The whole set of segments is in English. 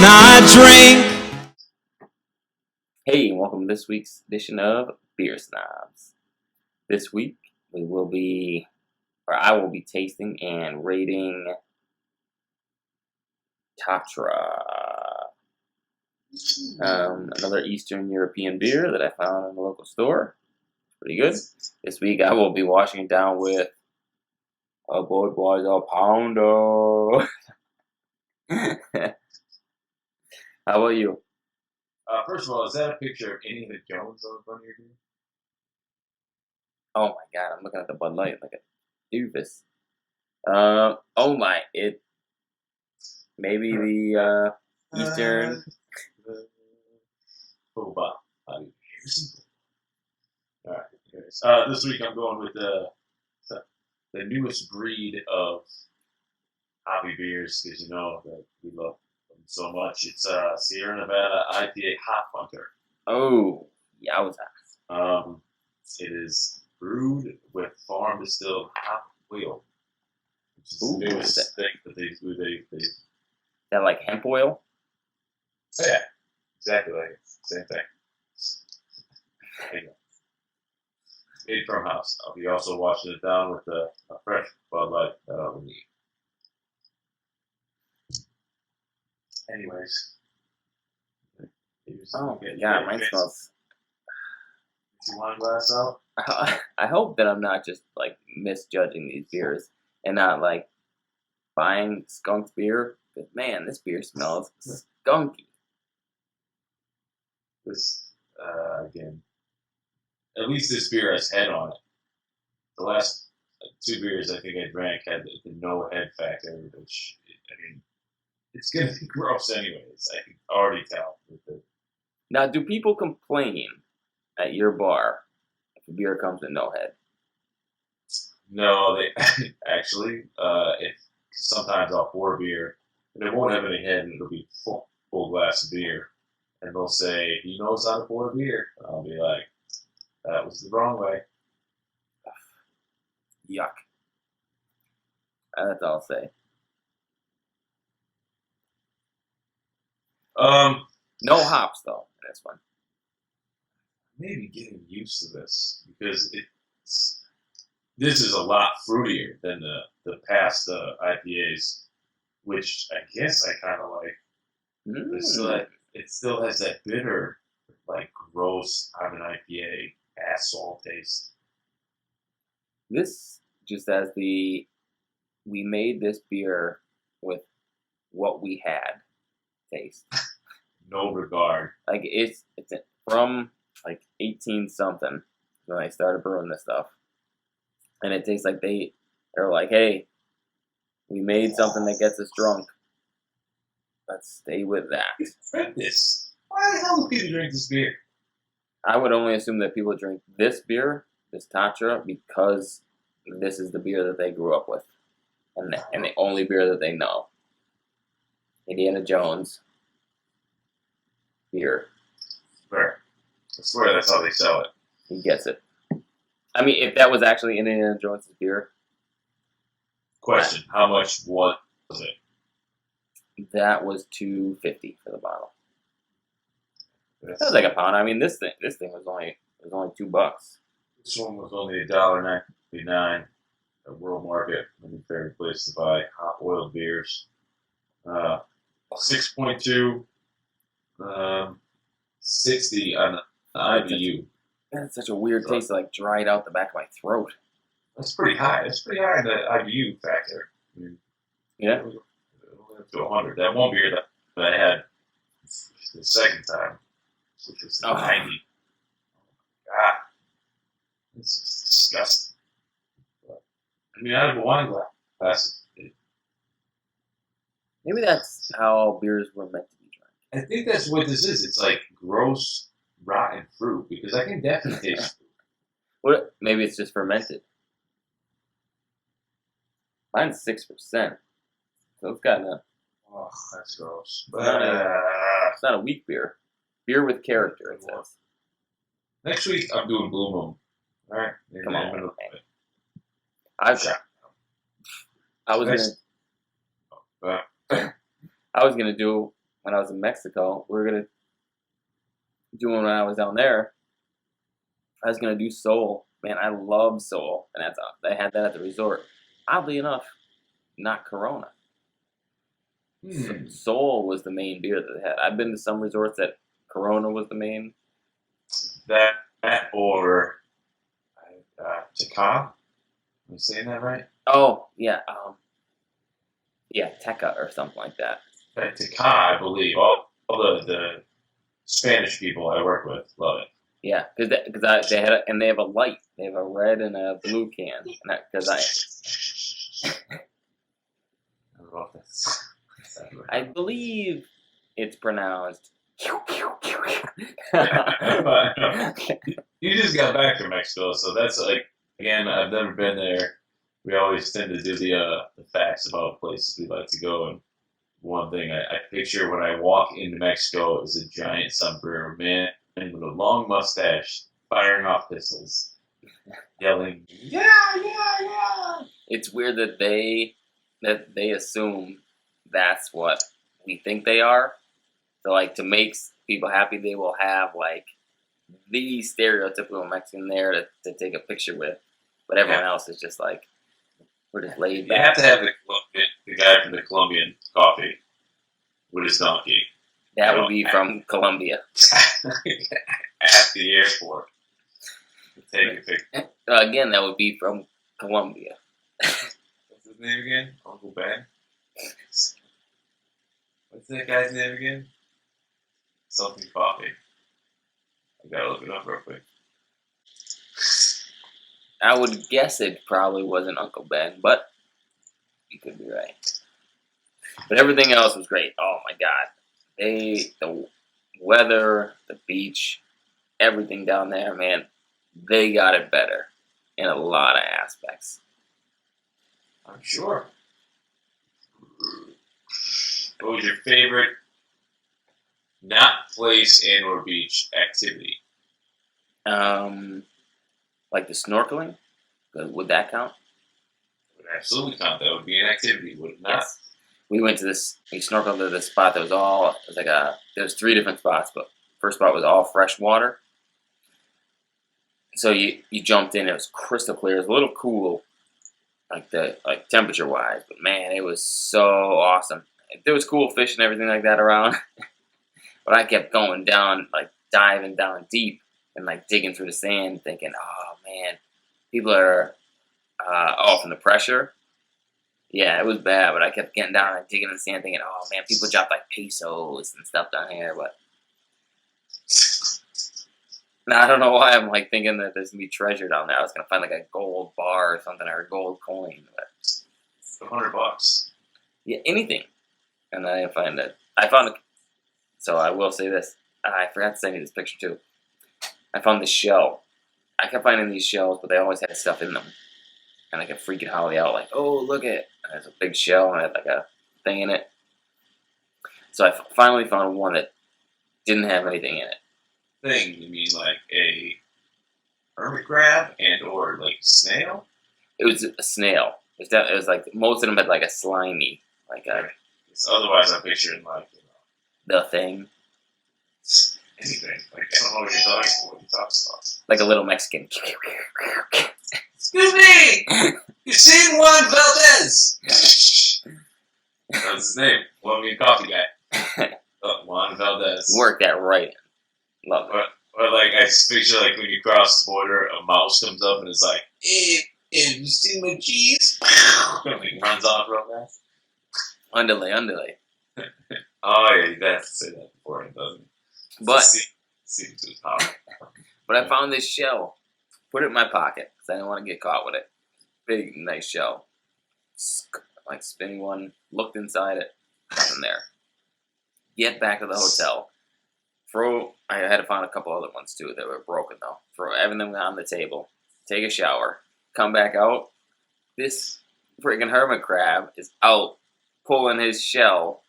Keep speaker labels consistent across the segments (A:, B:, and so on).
A: I drink.
B: Hey, welcome to this week's edition of Beer Snobs. This week I will be tasting and rating Tatra, another Eastern European beer that I found in the local store. Pretty good. This week I will be washing it down with a Budweiser Pounder. How about you?
C: First of all, is that a picture of Indiana Jones on the front of your beer?
B: Oh my god, I'm looking at the Bud Light like a doofus. Oh my, it maybe the Eastern.
C: Oh, wow. Alright, anyways. This week I'm going with the newest breed of hobby beers, because you know that we love them so much. It's Sierra Nevada IPA Hop Hunter.
B: Oh, yowza.
C: It is brewed with farm distilled hop oil, which is
B: Ooh,
C: the newest thing that they do.
B: That like hemp oil?
C: Oh, yeah, exactly like it. Same thing. Anyway. Made from house. I'll be also washing it down with a fresh Bud Light that I'll need. Anyways.
B: Oh my god, mine smells.
C: Get your wine glass out.
B: I hope that I'm not just like misjudging these beers and not like buying skunked beer. But man, this beer smells skunky.
C: This, again, at least this beer has head on it. The last two beers I think I drank had the no head factor, which, I mean, it's going to be gross anyways. I can already tell.
B: Now, do people complain at your bar if a beer comes with no head?
C: No, they actually, if sometimes I'll pour a beer and it won't have any head and it'll be full glass of beer. And they'll say, he knows how to pour a beer. And I'll be like, that was the wrong way.
B: Yuck. That's all I'll say. No hops though in this one.
C: Maybe getting used to this because this is a lot fruitier than the past IPAs, which I guess I kind of like. But it still has that bitter, like gross out of an IPA asshole taste.
B: This just has we made this beer with what we had taste.
C: No regard.
B: Like it's from like 18 something when I started brewing this stuff, and it tastes like they're like, hey, we made something that gets us drunk. Let's stay with that.
C: Drink this. Why the hell do people drink this beer?
B: I would only assume that people drink this beer, this Tatra, because this is the beer that they grew up with, and the only beer that they know. Indiana Jones beer.
C: Fair. I swear that's how they sell it.
B: He gets it. I mean, if that was actually Indiana Jones' beer.
C: Question: how much was it?
B: That was $2.50 for the bottle. That was like a pound. I mean, this thing was only $2.
C: This one was only $1.99 at World Market, a favorite place to buy hot oiled beers. 6.2, 60 on the IBU.
B: That's such a weird taste, like dried out the back of my throat.
C: That's pretty high. That's pretty high in the IBU factor. I mean,
B: yeah.
C: Up to 100. That one beer that I had the second time, which was 90. God, this is disgusting. But, I mean, out of a wine glass.
B: Maybe that's how beers were meant to be drank.
C: I think that's what this is. It's like gross, rotten fruit, because I can definitely taste fruit.
B: What? Maybe it's just fermented. Mine's 6%. So it's got a...
C: Oh, that's gross.
B: It's not a weak beer. Beer with character, it says.
C: Next week, I'm doing Blue Moon. All right?
B: Come on. I was gonna do when I was in Mexico, we were gonna do when I was down there. I was gonna do Soul. Man, I love Soul, and I had that at the resort. Oddly enough, not Corona. Soul was the main beer that they had. I've been to some resorts that Corona was the main.
C: That or Tacon. Am I saying that right?
B: Oh yeah, yeah, Teca or something like that.
C: Tacon, I believe. All the Spanish people I work with love it.
B: Yeah, because they had and they have a light. They have a red and a blue can. Because
C: I don't know if that's
B: I believe it's pronounced.
C: You just got back from Mexico, so that's like, again, I've never been there. We always tend to do the facts about places we like to go, and one thing I picture when I walk into Mexico is a giant sombrero man with a long mustache firing off pistols, yelling, "Yeah, yeah, yeah!"
B: It's weird that they assume that's what we think they are. So like to make people happy, they will have like the stereotypical Mexican there to take a picture with, but everyone else is just like we're just laid
C: They
B: back.
C: have to have the guy from the Colombian coffee with his donkey.
B: That would be from Colombia.
C: At the airport. Take a picture.
B: Again, that would be from Colombia.
C: What's his name again? Uncle Ben? What's that guy's name again? Something coffee. I gotta look it up real quick.
B: I would guess it probably wasn't Uncle Ben, but you could be right. But everything else was great. Oh my god. The weather, the beach, everything down there, man, they got it better in a lot of aspects.
C: I'm sure. What was your favorite not place and or beach activity?
B: Like the snorkeling? Would that count?
C: It would absolutely count. That would be an activity, would it not?
B: Yes. We snorkeled to this spot that was like there's 3 different spots, but first spot was all fresh water. So you jumped in, it was crystal clear, it was a little cool, like temperature wise, but man, it was so awesome. There was cool fish and everything like that around, but I kept going down, like diving down deep and like digging through the sand, thinking, oh man, people are from the pressure. Yeah, it was bad, but I kept getting down and digging in the sand, thinking, oh man, people drop like pesos and stuff down here, but now I don't know why I'm like thinking that there's gonna be treasure down there. I was gonna find like a gold bar or something or a gold coin, but
C: $100.
B: yeah, anything. And I didn't find it. I found it. So I will say this. I forgot to send you this picture too. I found this shell. I kept finding these shells, but they always had stuff in them. And I kept freaking Holly out, like, oh, look at it. And there's a big shell, and it had like a thing in it. So I finally found one that didn't have anything in it.
C: Thing, you mean like a hermit crab and or like snail?
B: It was a snail. It was like, most of them had like a slimy, like a...
C: Otherwise, I'm picturing like,
B: the thing.
C: Anything. Like, I don't know what you're talking about.
B: Like a little Mexican.
C: Excuse me! You've seen Juan Valdez! That's his name. Colombian coffee guy. Juan Valdez.
B: Worked that right in. Love it.
C: Or like, I just picture like when you cross the border, a mouse comes up and it's like, hey, you seen my cheese? And like runs off real fast.
B: Underlay.
C: Oh yeah, you have to say that before it doesn't.
B: But
C: seems too powerful.
B: But I found this shell. Put it in my pocket because I didn't want to get caught with it. Big, nice shell. Like spinning one. Looked inside it. Nothing there. Get back to the hotel. I had to find a couple other ones too that were broken though. Throw everything on the table. Take a shower. Come back out. This freaking hermit crab is out pulling his shell.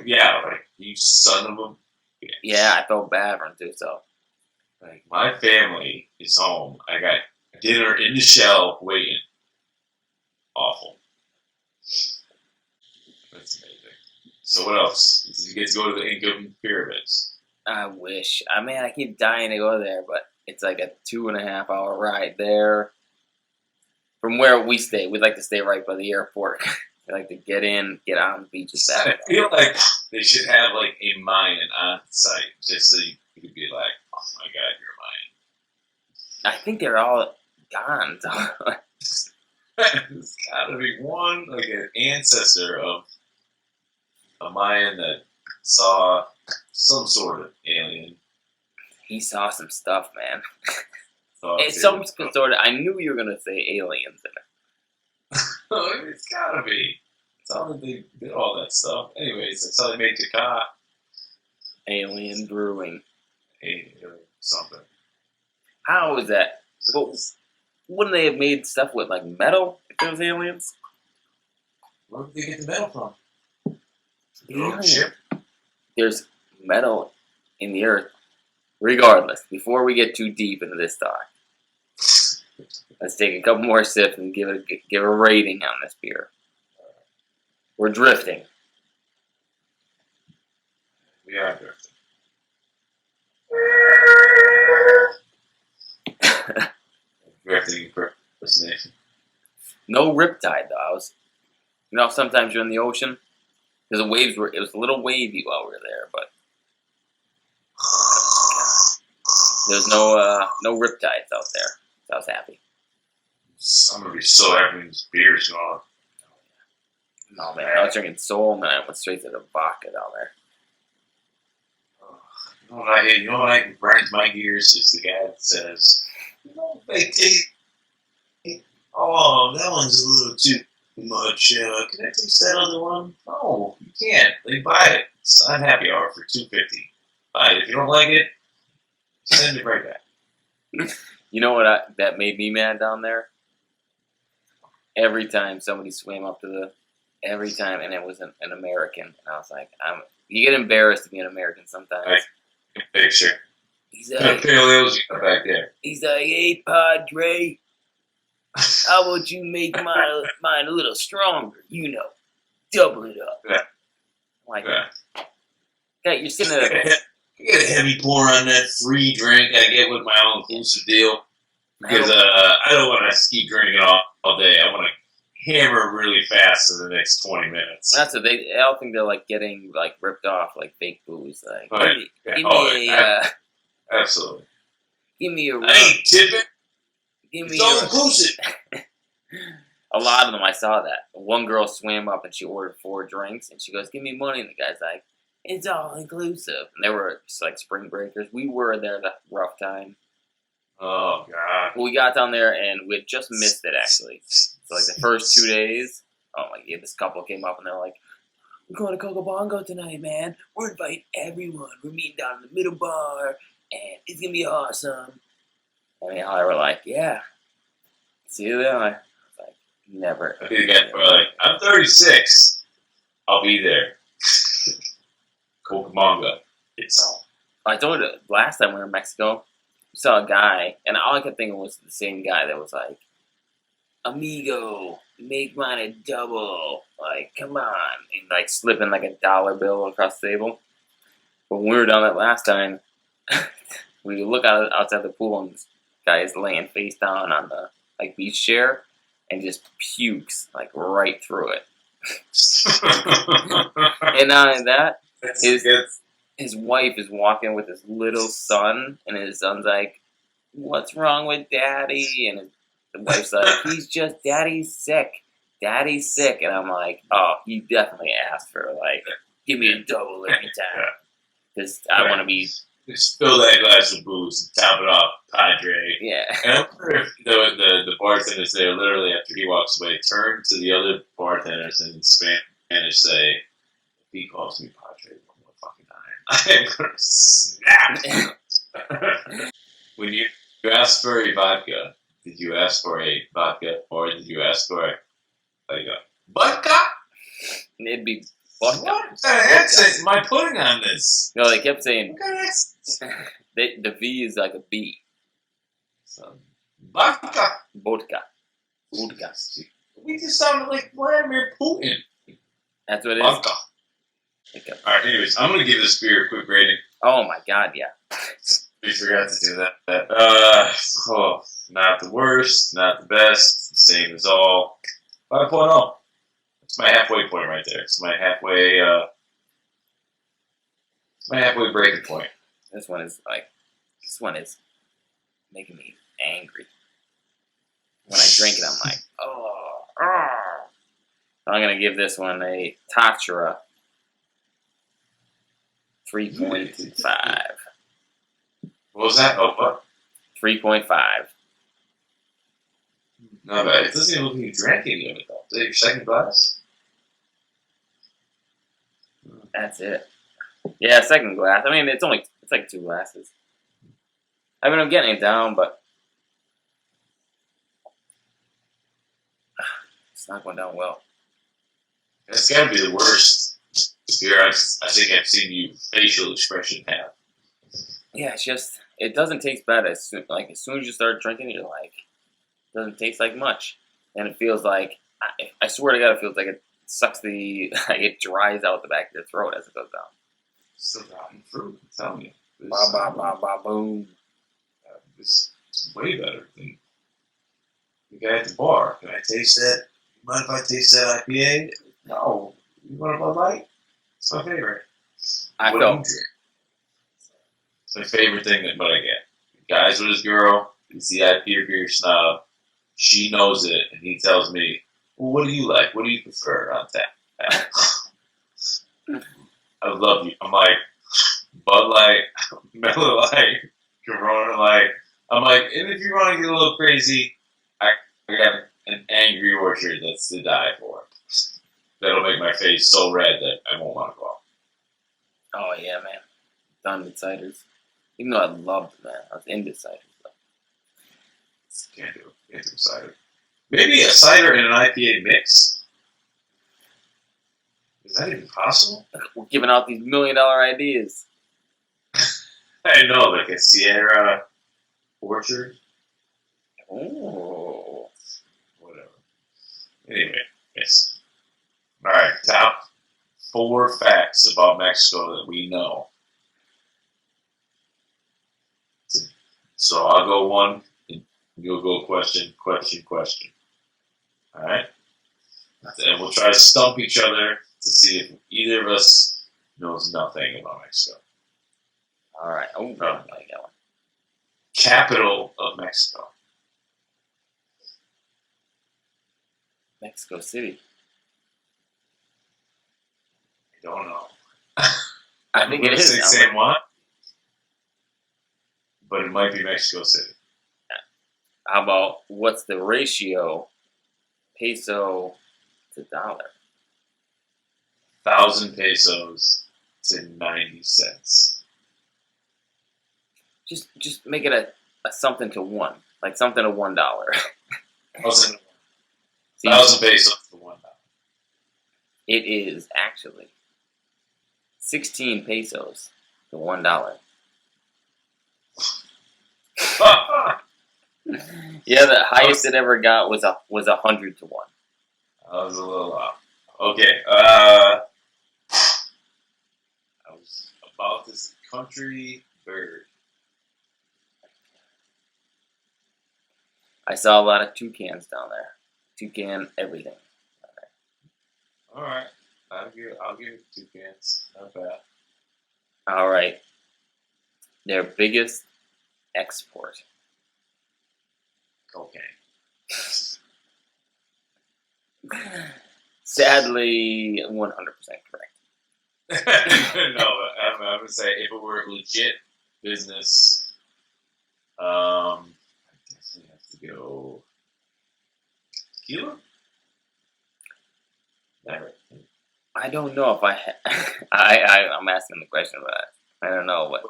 C: Yeah, like, you son of a bitch.
B: Yeah, I felt bad for him too, so.
C: Like, my family is home. I got dinner in the shell waiting. Awful. That's amazing. So what else? Did you get to go to the Inca pyramids?
B: I wish. I mean, I keep dying to go there, but it's like a 2.5 hour ride there from where we stay. We'd like to stay right by the airport. We like to get in, get on the beaches.
C: I feel like they should have like a Mayan on site, just so you could be like, "Oh my God, you're
B: I think they're all gone.
C: Mayan." There's gotta be one, like an ancestor of a Mayan that saw some sort of alien.
B: He saw some stuff, man.
C: Thought
B: It's some sort of. I knew you were gonna say aliens in it.
C: it's gotta be. That's how they did all that stuff. Anyways, that's how they made Taka.
B: Alien brewing.
C: Something.
B: How is that? Well, wouldn't they have made stuff with like metal if it was aliens?
C: Where did they get the metal from?
B: Yeah.
C: Ship.
B: There's metal in the earth. Regardless, before we get too deep into this talk, let's take a couple more sips and give a rating on this beer. We're drifting.
C: We are drifting. Drifting impersonation.
B: No riptide though. Sometimes you're in the ocean. Because the waves it was a little wavy while we were there, but there's no riptides out there. So I was happy.
C: I'm gonna be so happy when this beer's gone.
B: No man, I was drinking Soul and I went straight to the vodka down there.
C: You know what I grinds my gears is the guy that says, oh, that one's a little too much. Can I taste that other one? No, you can't. They buy it. It's on happy hour for $2.50. Buy it. If you don't like it, send it right back.
B: You know what that made me mad down there? Every time somebody swam up to every time, and it was an American, and I was like, you get embarrassed to be an American sometimes.
C: Right. Picture.
B: He's like,
C: paleos you got back there.
B: He's like, hey, Padre, how about you make mine a little stronger? Double it up.
C: Yeah.
B: Like, yeah, you're sitting there.
C: I get a heavy pour on that free drink I get with my all-inclusive deal. Because I don't want to keep drinking all day. I want to hammer really fast in the next 20 minutes.
B: That's what they all think they're like getting like ripped off like fake booze. Like,
C: absolutely.
B: Give me a rum.
C: I ain't tipping.
B: Give me
C: It's all inclusive.
B: A lot of them, I saw that. One girl swam up and she ordered 4 drinks and she goes, "Give me money." And the guy's like, "It's all inclusive." And they were just like spring breakers. We were there the rough time.
C: Oh, God.
B: We got down there and we had just missed it, actually. So, like, the first 2 days, oh, my God, this couple came up and they're like, "We're going to Cocobongo tonight, man. We're inviting everyone. We're meeting down in the middle bar, and it's going to be awesome." And they all were like, "Yeah. See you there." I was like, never.
C: I'm 36. I'll be there. Cocobongo. It's all.
B: I told you, last time we were in Mexico, we saw a guy, and all I kept thinking was the same guy that was like, "Amigo, make mine a double. Like, come on." And like slipping like a dollar bill across the table. But when we were down that last time, we look outside the pool and this guy is laying face down on the like beach chair and just pukes like right through it. And not only that, his wife is walking with his little son, and his son's like, "What's wrong with Daddy?" And the wife's like, Daddy's sick. Daddy's sick." And I'm like, "Oh, he definitely asked for, like, give me a double every time. Because I want to be..."
C: Just fill that glass of booze and top it off, Padre.
B: Yeah.
C: And I wonder if the bartenders there, literally after he walks away, turn to the other bartenders and in Spanish say, "If he calls me Padre one more fucking time, I'm going to snap." When you asked for a vodka, did you ask for a vodka or did you ask for a vodka?
B: It'd be vodka.
C: What kind of accent am I putting on this?
B: No, they kept saying,
C: What kind of accent?
B: the V is like a B.
C: So, vodka.
B: Vodka.
C: We just sounded like Vladimir Putin.
B: That's what it is.
C: Vodka. All right. Anyways, I'm gonna give this beer a quick rating.
B: Oh my god, yeah.
C: We forgot to do that. Not the worst, not the best, same as all. 5.0. It's my halfway point right there. It's my halfway breaking point.
B: This one is making me angry. When I drink it, I'm like, oh. I'm gonna give this one a Tatra 3.5.
C: What was that? Oh, what?
B: 3.5.
C: Not bad. It doesn't even look like you drank any of it, though. Is that your second glass?
B: That's it. Yeah, second glass. I mean, it's like 2 glasses. I mean, I'm getting it down, but it's not going down well.
C: That's got to be the worst beer I think I've seen you facial expression have.
B: Yeah, it's just it doesn't taste bad as soon as you start drinking it, you're like, it doesn't taste like much, and it feels like I swear to God, it feels like it sucks it dries out the back of your throat as it goes down.
C: Still rotten fruit, I'm telling you.
B: Ba ba ba ba boom.
C: It's way better than the guy at the bar. Can I taste that? Mind if I taste that IPA? No. You want a Bud Light? It's my favorite.
B: I
C: What do you
B: felt
C: drink? It's my favorite thing that I get. The guy's with his girl. He's the IPA beer snob. She knows it, and he tells me, well, what do you like? What do you prefer on tap? I love you. I'm like, Bud Light, Miller Light, Corona Light. I'm like, and if you want to get a little crazy, I got an Angry Orchard that's to die for. That'll make my face so red that I won't want to go out.
B: oh yeah, man, done with ciders. Even though I loved man, I was into ciders.
C: Can't do it. Can't do cider. Maybe a cider and an IPA mix. Is that even possible?
B: We're giving out these $1 million ideas.
C: I know, like a Siera orchard.
B: Oh,
C: Whatever. Anyway, yes. All right, top 4 facts about Mexico that we know. So I'll go one, and you'll go question. All right? And we'll try to stump each other to see if either of us knows nothing about Mexico.
B: all right. Oh, I got one.
C: Capital of Mexico.
B: Mexico City.
C: I don't know.
B: I think it is.
C: Say San Juan, but it might be Mexico City.
B: How about what's the ratio peso to dollar?
C: 1,000 pesos to 90 cents.
B: Just make it a something to one, like something to $1.
C: 1,000 pesos to $1.
B: It is actually 16 pesos to $1. Yeah, the highest it ever got was 100 to 1.
C: I was a little off. Okay. I was about this country bird.
B: I saw a lot of toucans down there. Toucan everything.
C: All right. I'll give it 2 cans. Not bad.
B: All right. Their biggest export.
C: Cocaine.
B: Sadly, 100% correct.
C: No, I'm gonna say if it were legit business, I definitely have to go tequila. That right?
B: I don't know if I'm asking the question, but I don't know what.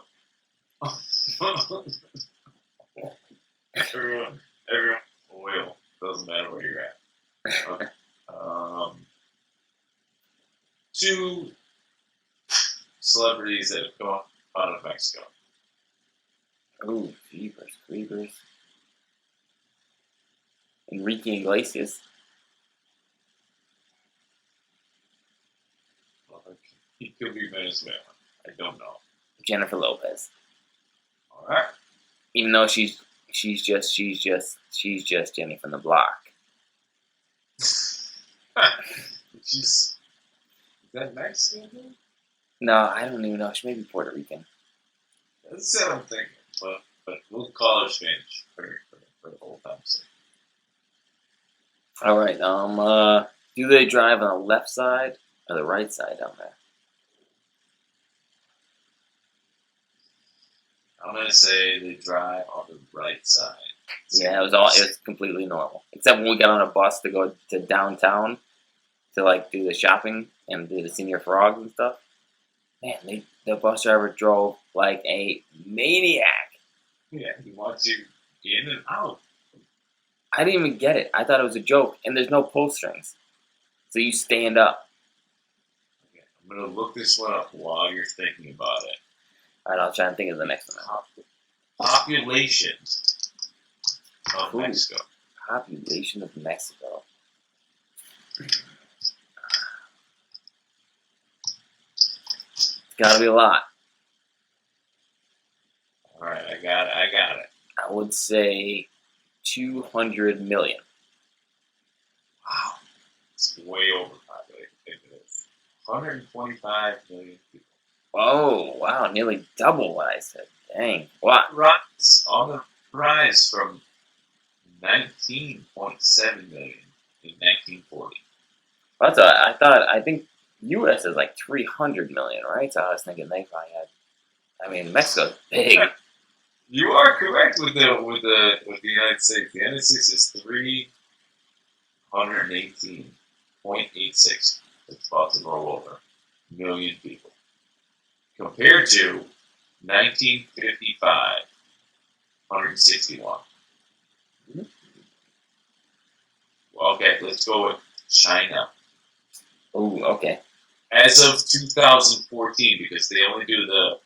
C: everyone, oil. Doesn't matter where you're at. Okay. 2 celebrities that have come out of Mexico.
B: Ooh, Creepers. Enrique Iglesias.
C: He could be Venezuelan. I don't know.
B: Jennifer Lopez.
C: All right.
B: Even though she's just Jenny from the block.
C: Is that Mexican?
B: No, I don't even know. She may be Puerto Rican.
C: That's what I'm thinking. But we'll call her Spanish for the whole time. So.
B: All right. Do they drive on the left side or the right side down there?
C: I'm gonna say they drive on the right side.
B: Yeah, it was completely normal. Except when we got on a bus to go to downtown to like do the shopping and do the senior frogs and stuff. Man, the bus driver drove like a maniac.
C: Yeah, he wants you in and out.
B: I didn't even get it. I thought it was a joke. And there's no pull strings. So you stand up.
C: Okay, I'm gonna look this one up while you're thinking about it.
B: All right, I'll try and think of the next one.
C: Population of
B: Ooh.
C: Mexico.
B: Population of Mexico. It's gotta be a lot.
C: All right, I got it.
B: I would say 200 million.
C: Wow, it's way overpopulated. It is 125 million people.
B: Oh, wow, nearly double what I said. Dang. What?
C: On the rise from 19.7 million in 1940.
B: I think U.S. is like 300 million, right? So I was thinking they probably had. I mean, Mexico's big.
C: You are correct with the United States. The United States is 318.86. It's about to roll over million people. Compared to 1955, 161.
B: Mm-hmm.
C: Okay, let's go with China.
B: Oh, okay.
C: As of 2014, because they only do the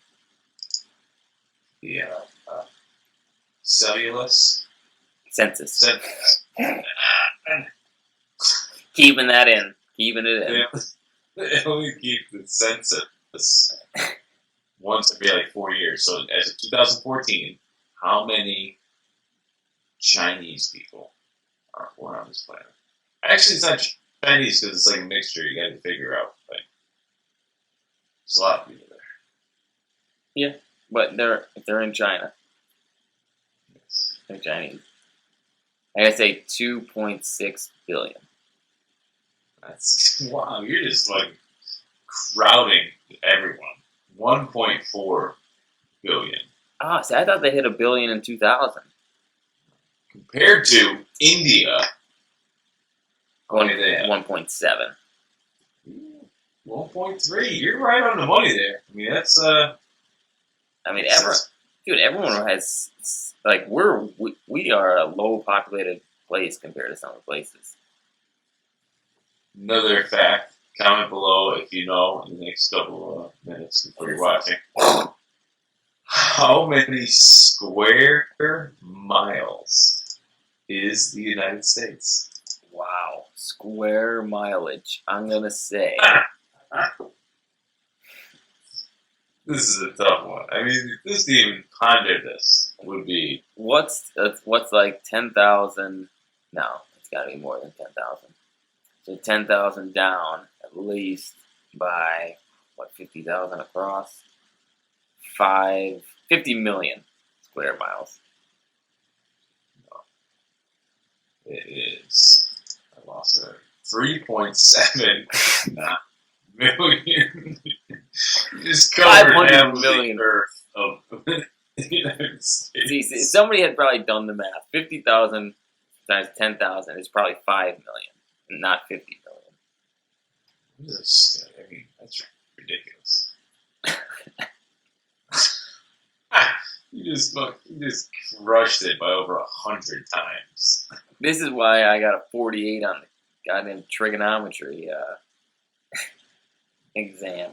C: cellulose
B: Census.
C: census.
B: Keeping that in. Keeping it in.
C: They only keep the census once every like 4 years. So as of 2014, how many Chinese people were on this planet? Actually, it's not Chinese because it's like a mixture. You got to figure out. Like, there's a lot of people there.
B: Yeah, but if they're in China,
C: Yes.
B: they're Chinese. I gotta say 2.6 billion.
C: That's wow. You're just like crowding everyone. 1.4 billion.
B: Ah, see, I thought they hit a billion in 2000.
C: Compared to India,
B: 1.7.
C: 1.3. You're right on the money there. I mean, that's
B: I mean, everyone has like we are a low populated place compared to some of the places.
C: another fact. Comment below if you know in the next couple of minutes before you're watching. How many square miles is the United States?
B: Wow, square mileage. I'm gonna say
C: This is a tough one. I mean, just to even ponder this would be
B: what's like 10,000? No, it's gotta be more than 10,000. So 10,000 down at least by what 50,000 across. 50 million square miles.
C: it is. I lost it. 3.7 million. Just covered
B: 500
C: half of
B: million.
C: the Earth of the United States.
B: See, somebody had probably done the math. 50,000 times 10,000 is probably 5 million, not 50 million.
C: I mean, that's ridiculous. You just crushed it by over 100 times.
B: This is why I got a 48 on the goddamn trigonometry exam.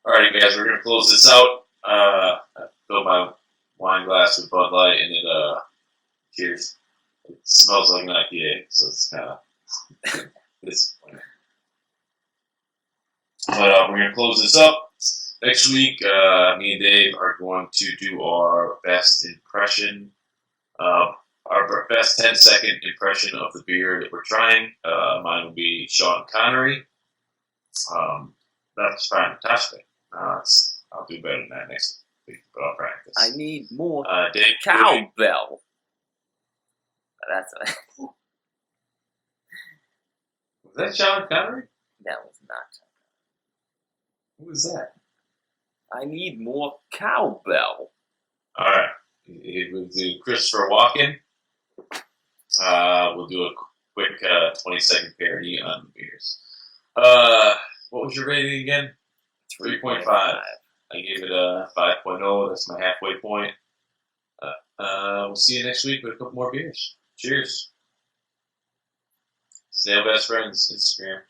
C: Alright, guys, we're gonna close this out. I filled my wine glass with Bud Light, and cheers. It smells like an IPA, so it's kind of disappointing. But we're gonna close this up. Next week, me and Dave are going to do our best impression, our best 10-second impression of the beer that we're trying. Mine will be Sean Connery. That's fantastic. I'll do better than that next week, but I'll practice.
B: I need more
C: Dave,
B: cowbell. That's
C: was that Sean Connery?
B: that was not.
C: Who was that?
B: I need more cowbell.
C: All right. We'll do Christopher Walken. We'll do a quick 20-second parody on the beers. What was your rating again? 3.5. I gave it a 5.0. That's my halfway point. We'll see you next week with a couple more beers. Cheers. Snail Best Friends, Instagram.